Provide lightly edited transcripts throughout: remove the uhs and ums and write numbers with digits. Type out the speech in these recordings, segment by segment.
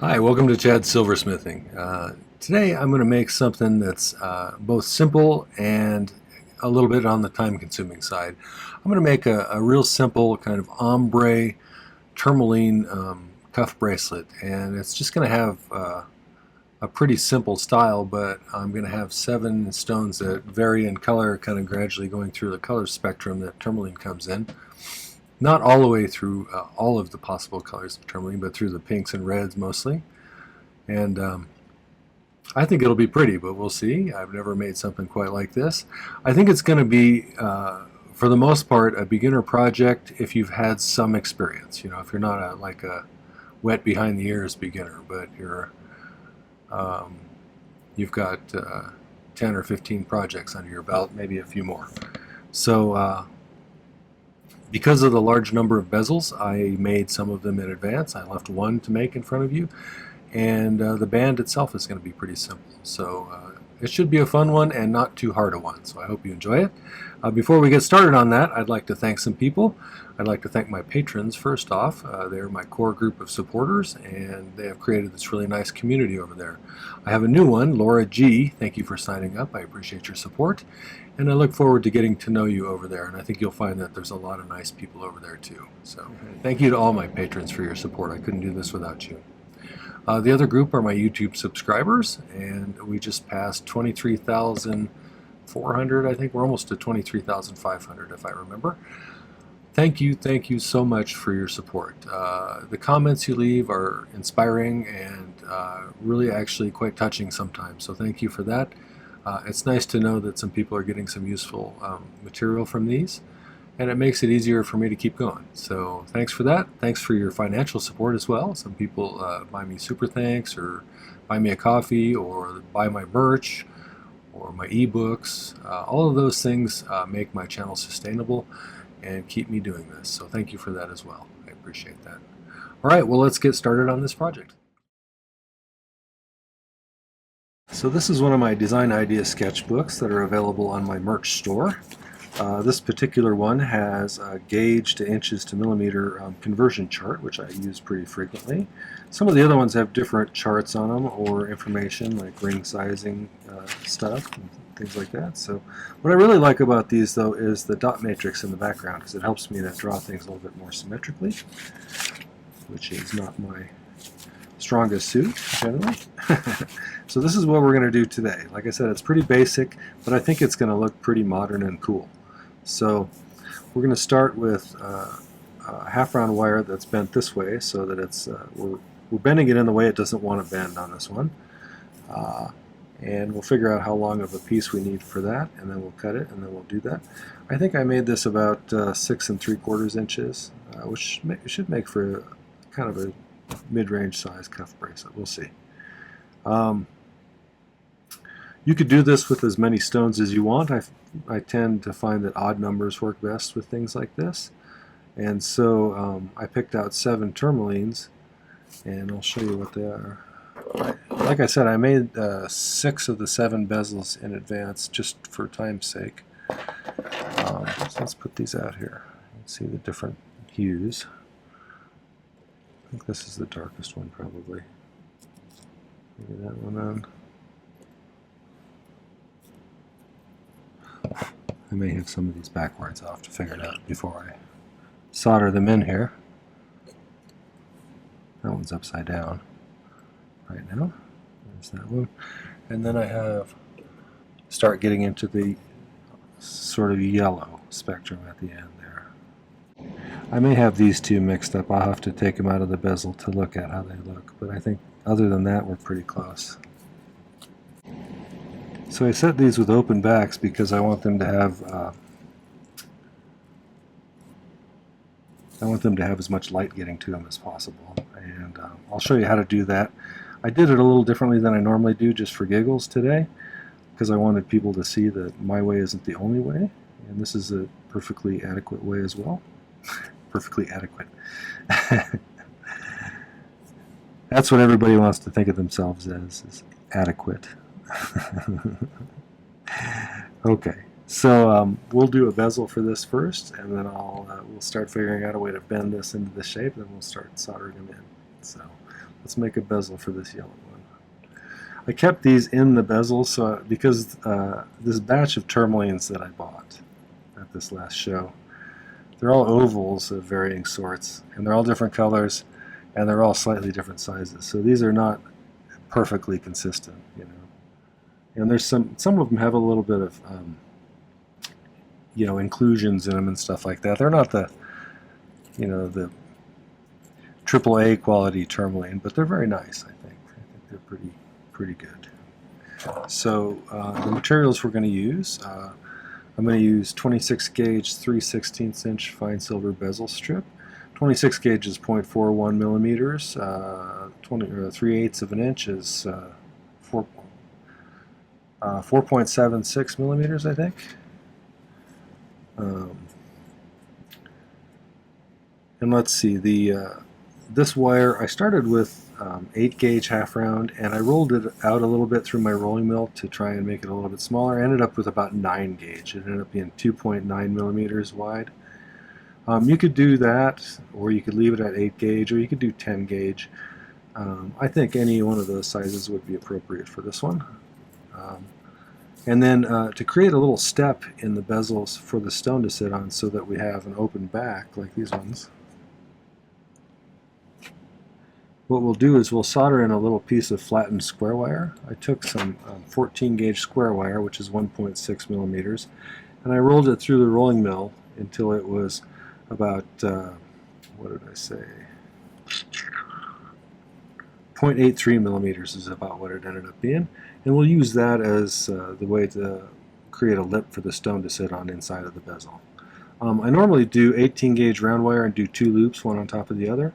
Hi, welcome to Chad's Silversmithing. Today I'm going to make something that's both simple and a little bit on the time-consuming side. I'm going to make a real simple kind of ombre tourmaline cuff bracelet, and it's just going to have a pretty simple style, but I'm going to have 7 stones that vary in color, kind of gradually going through the color spectrum that tourmaline comes in. Not all the way through all of the possible colors of tourmaline, but through the pinks and reds mostly. And I think it'll be pretty, but we'll see. I've never made something quite like this. I think it's going to be, for the most part, a beginner project if you've had some experience. You know, if you're not like a wet behind the ears beginner, but you've got 10 or 15 projects under your belt, maybe a few more. So because of the large number of bezels, I made some of them in advance. I left one to make in front of you. And the band itself is going to be pretty simple. So it should be a fun one and not too hard a one. So I hope you enjoy it. Before we get started on that, I'd like to thank some people. I'd like to thank my patrons first off. They're my core group of supporters, and they have created this really nice community over there. I have a new one, Laura G. Thank you for signing up. I appreciate your support. And I look forward to getting to know you over there. And I think you'll find that there's a lot of nice people over there too. So thank you to all my patrons for your support. I couldn't do this without you. The other group are my YouTube subscribers, and we just passed 23,400. I think we're almost to 23,500 if I remember. Thank you so much for your support. The comments you leave are inspiring and really actually quite touching sometimes, so thank you for that. It's nice to know that some people are getting some useful material from these, and it makes it easier for me to keep going. So thanks for that. Thanks for your financial support as well. Some people buy me super thanks, or buy me a coffee, or buy my merch, or my ebooks. All of those things make my channel sustainable and keep me doing this. So thank you for that as well. I appreciate that. All right, well, let's get started on this project. So this is one of my design idea sketchbooks that are available on my merch store. This particular one has a gauge to inches to millimeter conversion chart, which I use pretty frequently. Some of the other ones have different charts on them or information like ring sizing stuff and things like that. So what I really like about these though is the dot matrix in the background, because it helps me to draw things a little bit more symmetrically, which is not my strongest suit generally. So this is what we're going to do today. Like I said, it's pretty basic, but I think it's going to look pretty modern and cool. So we're going to start with a half round wire that's bent this way, so that it's we're bending it in the way it doesn't want to bend on this one. And we'll figure out how long of a piece we need for that, and then we'll cut it, and then we'll do that. I think I made this about 6 3/4 inches, which should make for kind of a mid-range size cuff bracelet. We'll see. You could do this with as many stones as you want. I tend to find that odd numbers work best with things like this. And so I picked out 7 tourmalines, and I'll show you what they are. Like I said, I made 6 of the 7 bezels in advance just for time's sake. So let's put these out here and see the different hues. I think this is the darkest one probably. Maybe that one on. I may have some of these backwards. I'll have to figure it out before I solder them in here. That one's upside down right now. There's that one. And then I start getting into the sort of yellow spectrum at the end there. I may have these two mixed up. I'll have to take them out of the bezel to look at how they look. But I think other than that, we're pretty close. So I set these with open backs because I want them to have as much light getting to them as possible, and I'll show you how to do that. I did it a little differently than I normally do, just for giggles today, because I wanted people to see that my way isn't the only way, and this is a perfectly adequate way as well. Perfectly adequate. That's what everybody wants to think of themselves as, is adequate. Okay, so we'll do a bezel for this first, and then we'll start figuring out a way to bend this into the shape, and then we'll start soldering them in. So Let's make a bezel for this yellow one. I kept these in the bezels because this batch of tourmalines that I bought at this last show, they're all ovals of varying sorts, and they're all different colors, and they're all slightly different sizes. So these are not perfectly consistent, you know. And there's some of them have a little bit of you know, inclusions in them and stuff like that. They're not the, you know, the AAA quality tourmaline, but they're very nice. I think they're pretty good. So the materials we're going to use, I'm going to use 26 gauge 3/16 inch fine silver bezel strip. 26 gauge is 0.41 millimeters. 3/8 of an inch is 4.76 millimeters, I think. And let's see, this wire, I started with 8 gauge half round, and I rolled it out a little bit through my rolling mill to try and make it a little bit smaller. I ended up with about 9 gauge. It ended up being 2.9 millimeters wide. You could do that, or you could leave it at 8 gauge, or you could do 10 gauge. I think any one of those sizes would be appropriate for this one. And then to create a little step in the bezels for the stone to sit on so that we have an open back like these ones, what we'll do is we'll solder in a little piece of flattened square wire. I took some 14 gauge square wire, which is 1.6 millimeters, and I rolled it through the rolling mill until it was about, what did I say, 0.83 millimeters is about what it ended up being. And we'll use that as the way to create a lip for the stone to sit on inside of the bezel. I normally do 18 gauge round wire and do 2 loops, one on top of the other.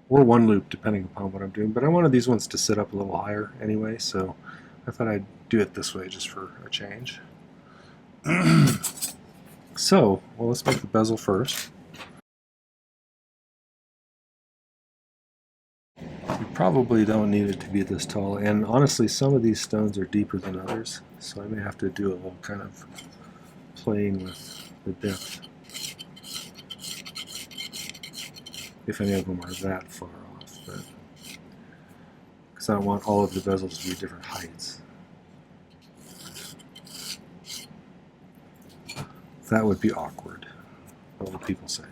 Or 1 loop, depending upon what I'm doing. But I wanted these ones to sit up a little higher anyway, so I thought I'd do it this way just for a change. So, well, let's make the bezel first. You probably don't need it to be this tall, and honestly, some of these stones are deeper than others, so I may have to do a little kind of playing with the depth, if any of them are that far off, but because I don't want all of the bezels to be different heights. That would be awkward, what will people say?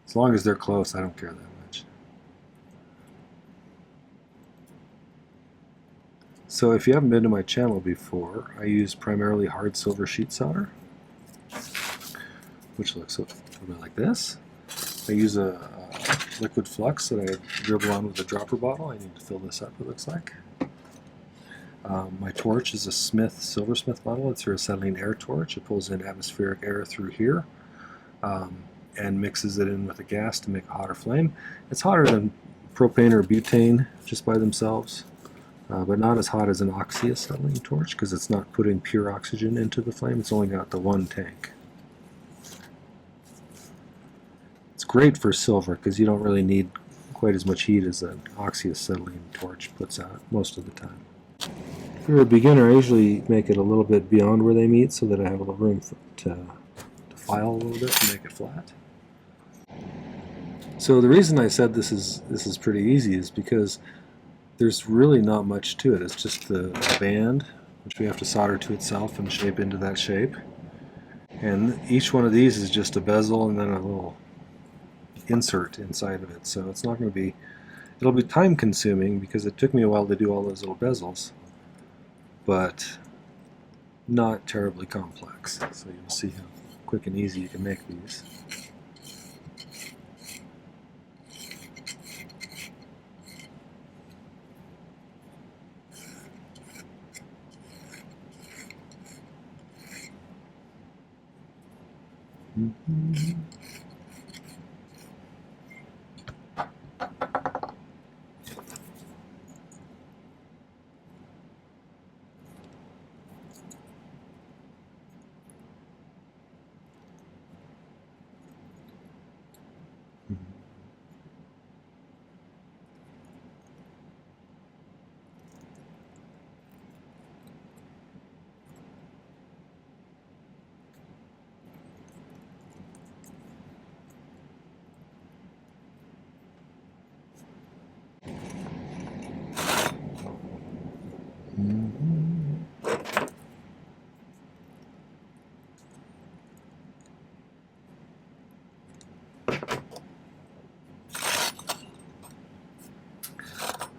As long as they're close, I don't care that much. So if you haven't been to my channel before, I use primarily hard silver sheet solder, which looks a little bit like this. I use a liquid flux that I dribble on with a dropper bottle. I need to fill this up, it looks like. My torch is a Silversmith model. It's your acetylene air torch. It pulls in atmospheric air through here and mixes it in with a gas to make a hotter flame. It's hotter than propane or butane just by themselves, but not as hot as an oxyacetylene torch because it's not putting pure oxygen into the flame. It's only got the one tank. It's great for silver because you don't really need quite as much heat as an oxyacetylene torch puts out most of the time. If you're a beginner, I usually make it a little bit beyond where they meet so that I have a little room to file a little bit to make it flat. So the reason I said this is pretty easy is because there's really not much to it. It's just the band, which we have to solder to itself and shape into that shape. And each one of these is just a bezel and then a little insert inside of it. So it's not going to be, it'll be time consuming because it took me a while to do all those little bezels, but not terribly complex. So you'll see how quick and easy you can make these. Mm-hmm.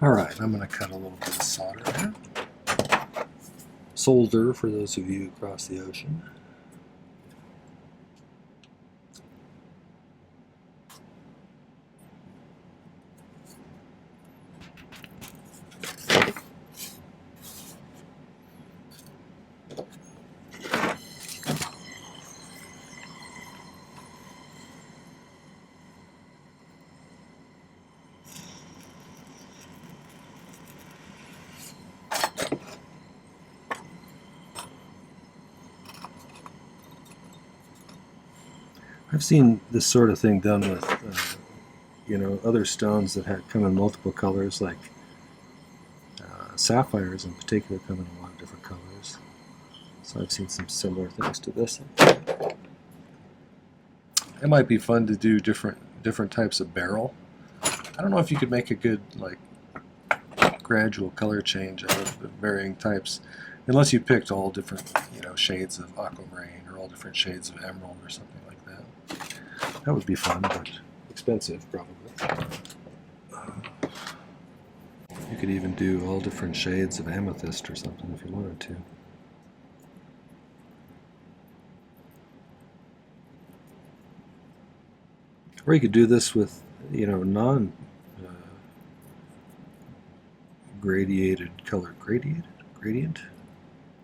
Alright, I'm going to cut a little bit of solder here. Solder, for those of you across the ocean. I've seen this sort of thing done with, you know, other stones that come in multiple colors, like sapphires in particular come in a lot of different colors. So I've seen some similar things to this. It might be fun to do different types of beryl. I don't know if you could make a good like gradual color change out of varying types, unless you picked all different, you know, shades of aquamarine or all different shades of emerald or something like that. That would be fun, but expensive probably. You could even do all different shades of amethyst or something if you wanted to. Or you could do this with, you know, gradiated gradient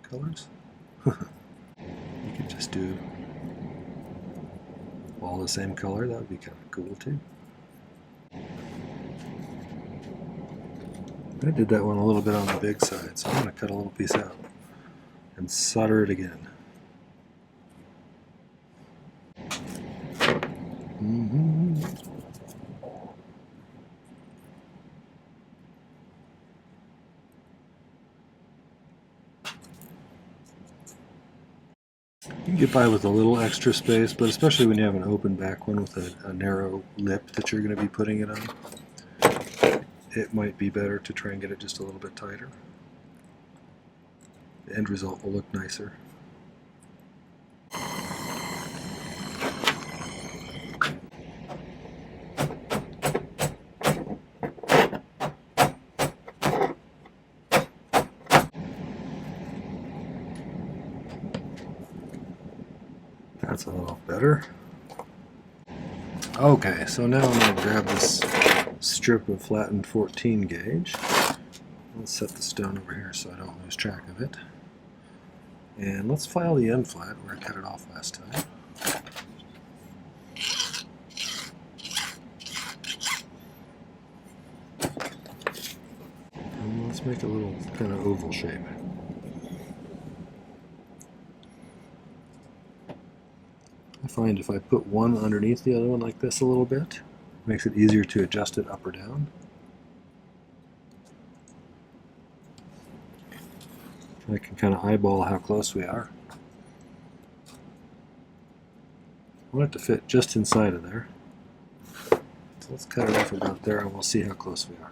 colors. You could just do all the same color. That would be kind of cool too. I did that one a little bit on the big side, so I'm going to cut a little piece out and solder it again. You can get by with a little extra space, but especially when you have an open back one with a narrow lip that you're going to be putting it on, it might be better to try and get it just a little bit tighter. The end result will look nicer. That's a little better. Okay, so now I'm going to grab this strip of flattened 14 gauge. Let's set the stone over here so I don't lose track of it. And let's file the end flat where I cut it off last time. And let's make a little kind of oval shape. I find if I put one underneath the other one like this a little bit, it makes it easier to adjust it up or down. I can kind of eyeball how close we are. I want it to fit just inside of there. So let's cut it off about there and we'll see how close we are.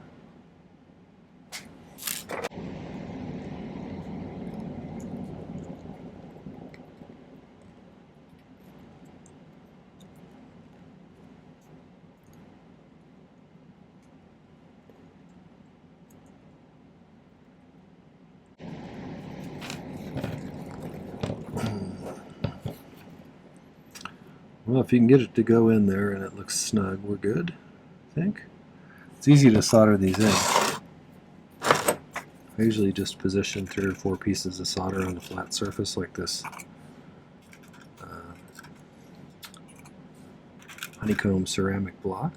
Well, if you can get it to go in there and it looks snug, we're good, I think. It's easy to solder these in. I usually just position 3 or 4 pieces of solder on a flat surface like this honeycomb ceramic block.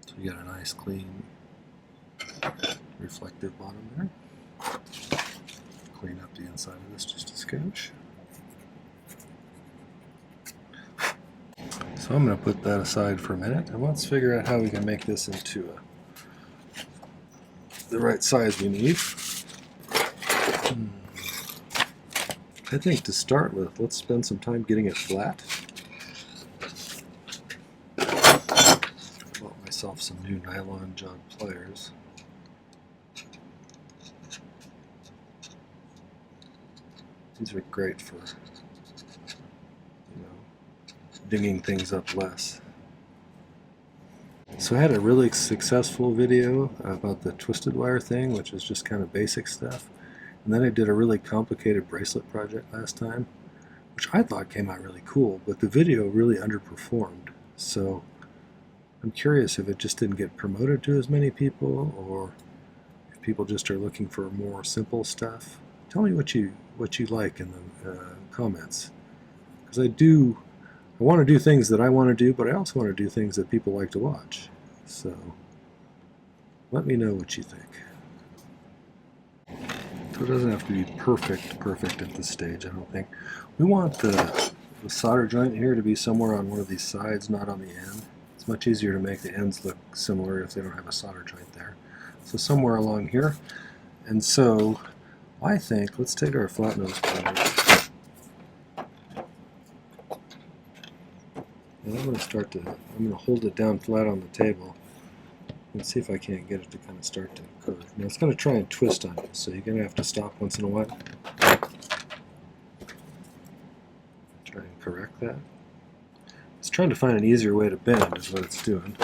So you got a nice clean reflective bottom there. Clean up the inside of this just a skosh. So I'm going to put that aside for a minute, and let's figure out how we can make this into the right size we need. I think to start with, let's spend some time getting it flat. I bought myself some new nylon jog pliers. These are great for, dinging things up less. So I had a really successful video about the twisted wire thing, which is just kind of basic stuff. And then I did a really complicated bracelet project last time, which I thought came out really cool, but the video really underperformed. So I'm curious if it just didn't get promoted to as many people, or if people just are looking for more simple stuff. Tell me what you like in the comments, because I want to do things that I want to do, but I also want to do things that people like to watch. So let me know what you think. So it doesn't have to be perfect at this stage, I don't think. We want the solder joint here to be somewhere on one of these sides, not on the end. It's much easier to make the ends look similar if they don't have a solder joint there. So somewhere along here. And so I think, let's take our flat nose pliers. And I'm going to hold it down flat on the table and see if I can't get it to kind of start to curve. Now it's going to try and twist on you, so you're going to have to stop once in a while. Try and correct that. It's trying to find an easier way to bend is what it's doing.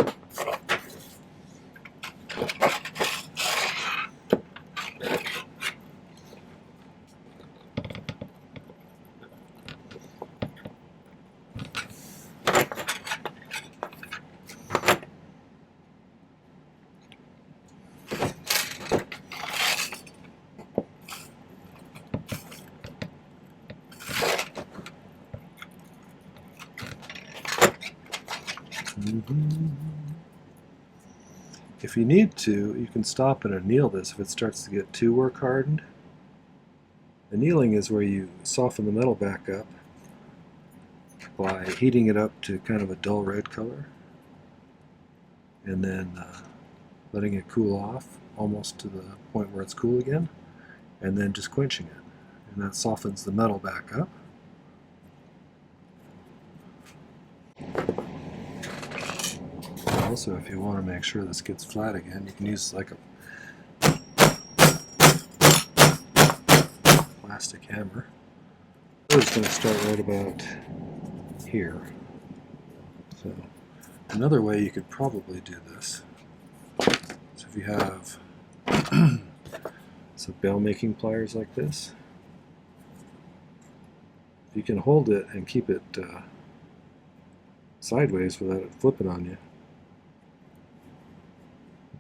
If you need to, you can stop and anneal this if it starts to get too work hardened. Annealing is where you soften the metal back up by heating it up to kind of a dull red color and then letting it cool off almost to the point where it's cool again, and then just quenching it, and that softens the metal back up. Also, if you want to make sure this gets flat again, you can use like a plastic hammer. It's going to start right about here. So another way you could probably do this, so if you have some bail making pliers like this, you can hold it and keep it sideways without it flipping on you.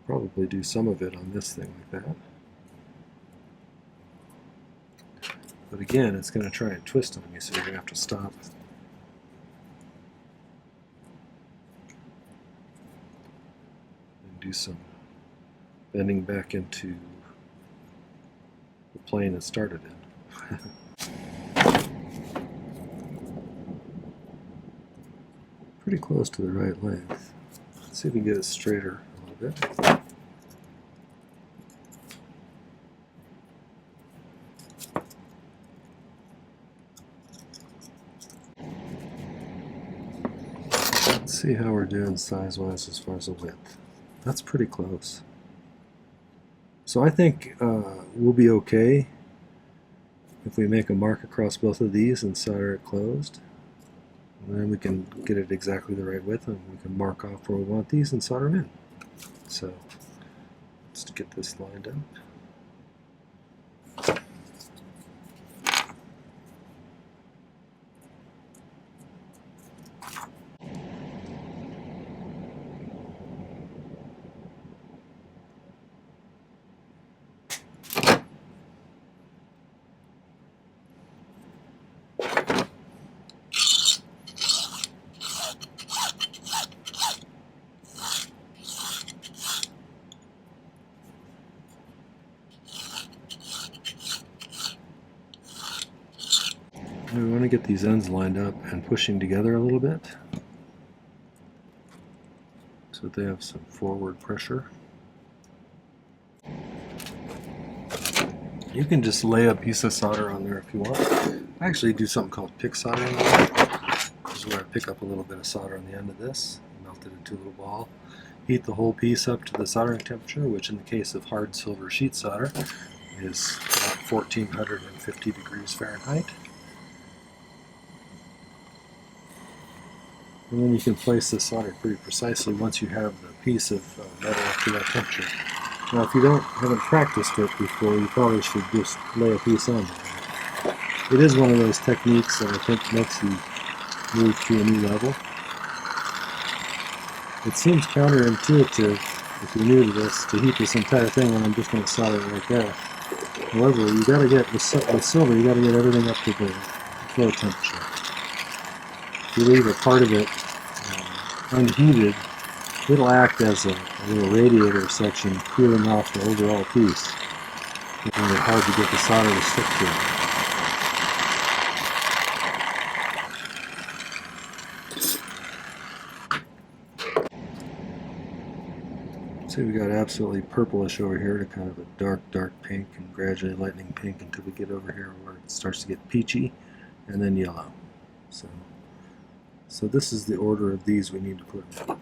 Probably do some of it on this thing like that. But again, it's going to try and twist on you, so you're going to have to stop. And do some bending back into the plane it started in. Pretty close to the right length. Let's see if we can get it straighter a little bit. Let's see how we're doing size-wise as far as the width. That's pretty close. So I think we'll be okay if we make a mark across both of these and solder it closed. And then we can get it exactly the right width, and we can mark off where we want these and solder them in. So let's get this lined up. get these ends lined up and pushing together a little bit so that they have some forward pressure. You can just lay a piece of solder on there if you want. I actually do something called pick soldering. This is where I pick up a little bit of solder on the end of this, melt it into a little ball, heat the whole piece up to the soldering temperature, which in the case of hard silver sheet solder is about 1450 degrees Fahrenheit. And then you can place the solder pretty precisely once you have the piece of metal up to that temperature. Now, if you haven't practiced it before, you probably should just lay a piece on there. It is one of those techniques that I think makes you move to a new level. It seems counterintuitive, if you're new to this, to heat this entire thing when I'm just going to solder it right there. However, you got to get with silver, you got to get everything up to the flow temperature. If you leave a part of it unheated, it'll act as a little radiator section cooling off the overall piece, making it hard to get the solder to stick to it. See, we got absolutely purplish over here to kind of a dark pink, and gradually lightning pink until we get over here where it starts to get peachy, and then yellow. So this is the order of these we need to put in.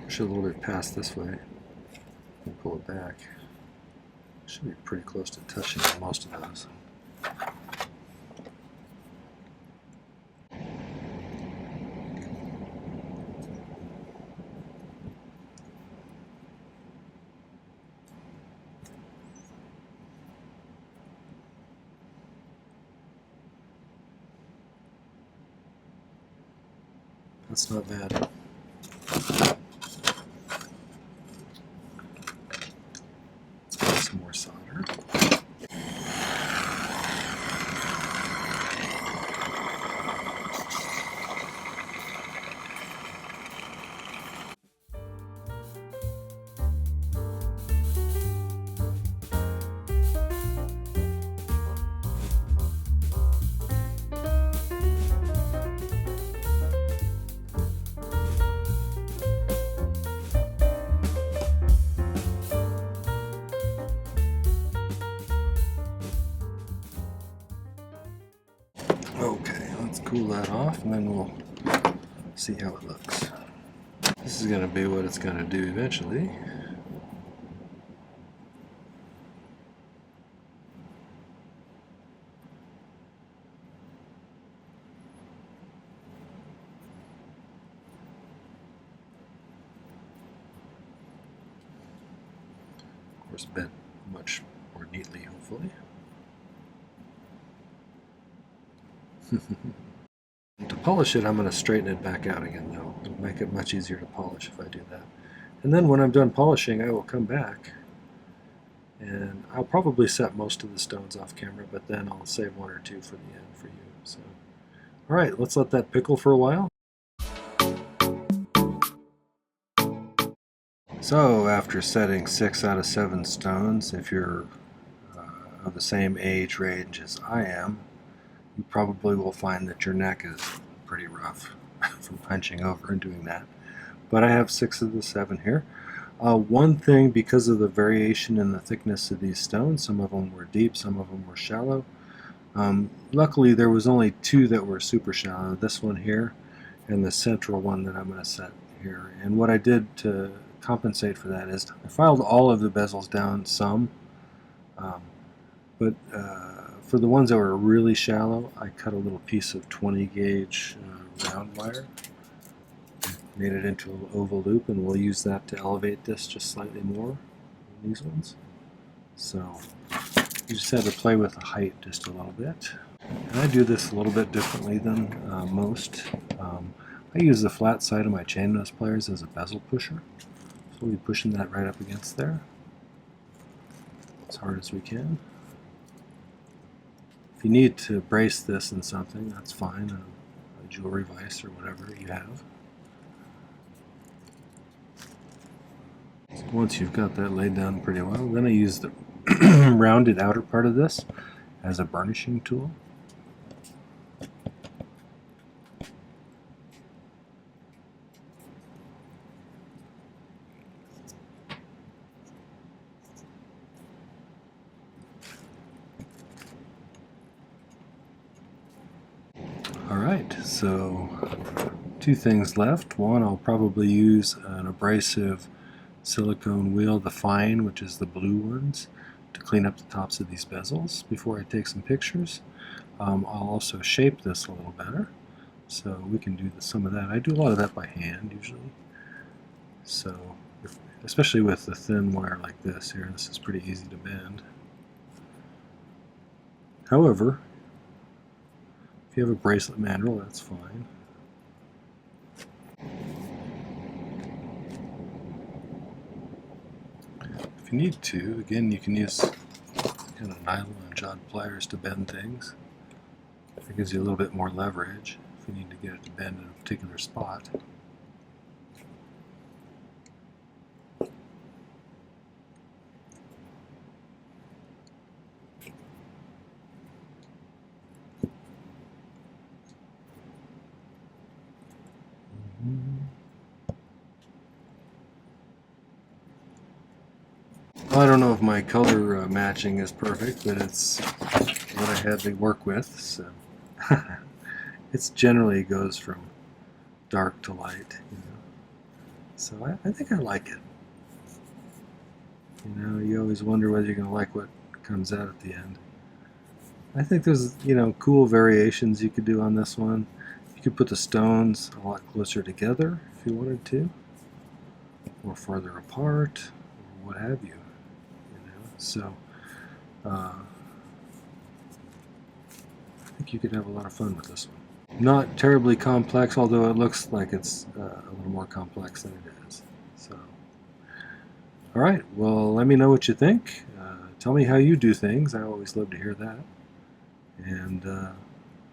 Push it a little bit past this way and pull it back. Should be pretty close to touching most of those. That's not bad. Some more solder. Okay, let's cool that off and then we'll see how it looks. This is going to be what it's going to do eventually. Of course, bent much more neatly, hopefully. To polish it, I'm going to straighten it back out again, though. It'll make it much easier to polish if I do that. And then when I'm done polishing, I will come back and I'll probably set most of the stones off camera, but then I'll save one or two for the end for you. So, all right, let's let that pickle for a while. So after setting 6 out of 7 stones, if you're of the same age range as I am, you probably will find that your neck is pretty rough from punching over and doing that. But I have 6 of the 7 here. One thing, because of the variation in the thickness of these stones, some of them were deep, some of them were shallow. Luckily there was only 2 that were super shallow, this one here and the central one that I'm going to set here. And what I did to compensate for that is I filed all of the bezels down some, but for the ones that were really shallow, I cut a little piece of 20 gauge round wire, made it into an oval loop, and we'll use that to elevate this just slightly more than these ones. So you just had to play with the height just a little bit. And I do this a little bit differently than most. I use the flat side of my chain nose pliers as a bezel pusher. So we'll be pushing that right up against there as hard as we can. If you need to brace this in something, that's fine, a jewelry vise or whatever you have. So once you've got that laid down pretty well, then I use the rounded outer part of this as a burnishing tool. Alright, so 2 things left. One, I'll probably use an abrasive silicone wheel, the fine, which is the blue ones, to clean up the tops of these bezels before I take some pictures. I'll also shape this a little better, so we can do some of that. I do a lot of that by hand usually, so especially with the thin wire like this here, this is pretty easy to bend. However, if you have a bracelet mandrel, that's fine. If you need to, again, you can use kind of nylon jawed pliers to bend things. It gives you a little bit more leverage if you need to get it to bend in a particular spot. I don't know if my color matching is perfect, but it's what I had to work with. So it generally goes from dark to light, you know. So I think I like it. You know, you always wonder whether you're going to like what comes out at the end. I think there's, you know, cool variations you could do on this one. You could put the stones a lot closer together if you wanted to, or farther apart, or what have you. So I think you could have a lot of fun with this one. Not terribly complex, although it looks like it's a little more complex than it is. So, all right, well, let me know what you think. Tell me how you do things. I always love to hear that. And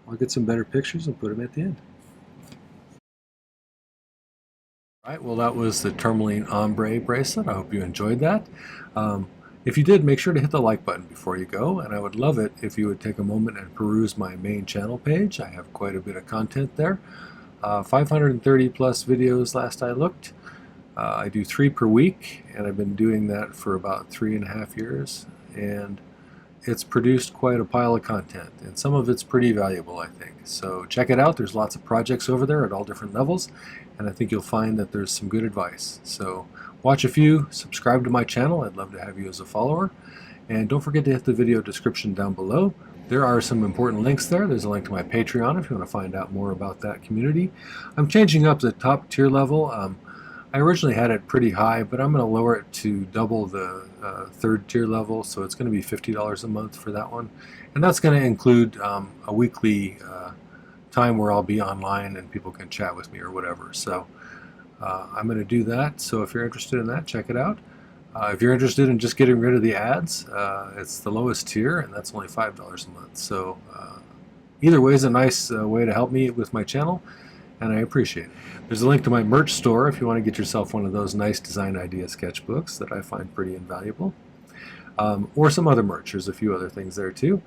I'll get some better pictures and put them at the end. All right, well, that was the Tourmaline Ombré bracelet. I hope you enjoyed that. If you did, make sure to hit the like button before you go, and I would love it if you would take a moment and peruse my main channel page. I have quite a bit of content there. 530 plus videos last I looked. I do 3 per week, and I've been doing that for about 3.5 years, and it's produced quite a pile of content, and some of it's pretty valuable, I think. So check it out. There's lots of projects over there at all different levels, and I think you'll find that there's some good advice. So watch a few, subscribe to my channel. I'd love to have you as a follower, and don't forget to hit the video description down below. There are some important links there. There's a link to my Patreon if you want to find out more about that community. I'm changing up the top tier level. I originally had it pretty high, but I'm going to lower it to double the 3rd tier level, so it's going to be $50 a month for that one. And that's going to include a weekly time where I'll be online and people can chat with me or whatever. So I'm going to do that, so if you're interested in that, check it out. If you're interested in just getting rid of the ads, it's the lowest tier, and that's only $5 a month. So either way is a nice way to help me with my channel, and I appreciate it. There's a link to my merch store if you want to get yourself one of those nice design idea sketchbooks that I find pretty invaluable. Or some other merch. There's a few other things there too.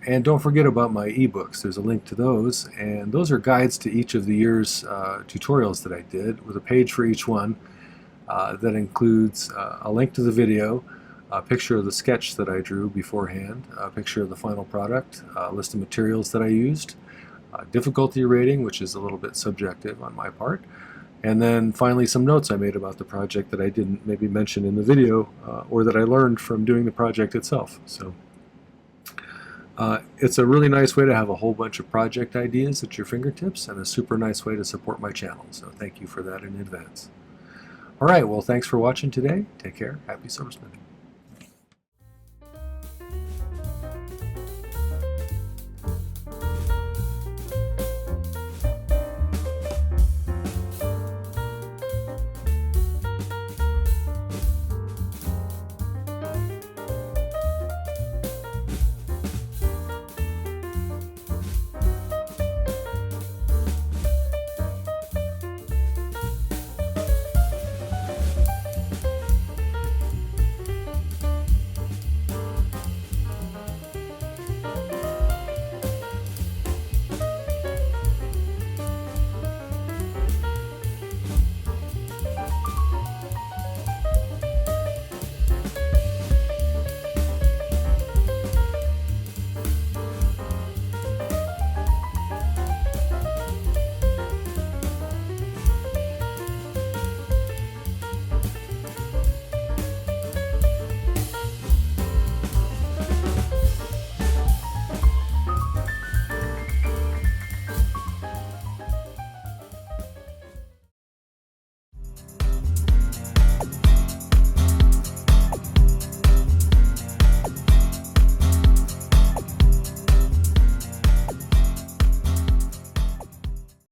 And don't forget about my ebooks. There's a link to those, and those are guides to each of the year's tutorials that I did, with a page for each one that includes a link to the video, a picture of the sketch that I drew beforehand, a picture of the final product, a list of materials that I used, difficulty rating, which is a little bit subjective on my part, and then finally some notes I made about the project that I didn't maybe mention in the video, or that I learned from doing the project itself. So it's a really nice way to have a whole bunch of project ideas at your fingertips, and a super nice way to support my channel, so thank you for that in advance. Alright, well, thanks for watching today. Take care. Happy silversmithing.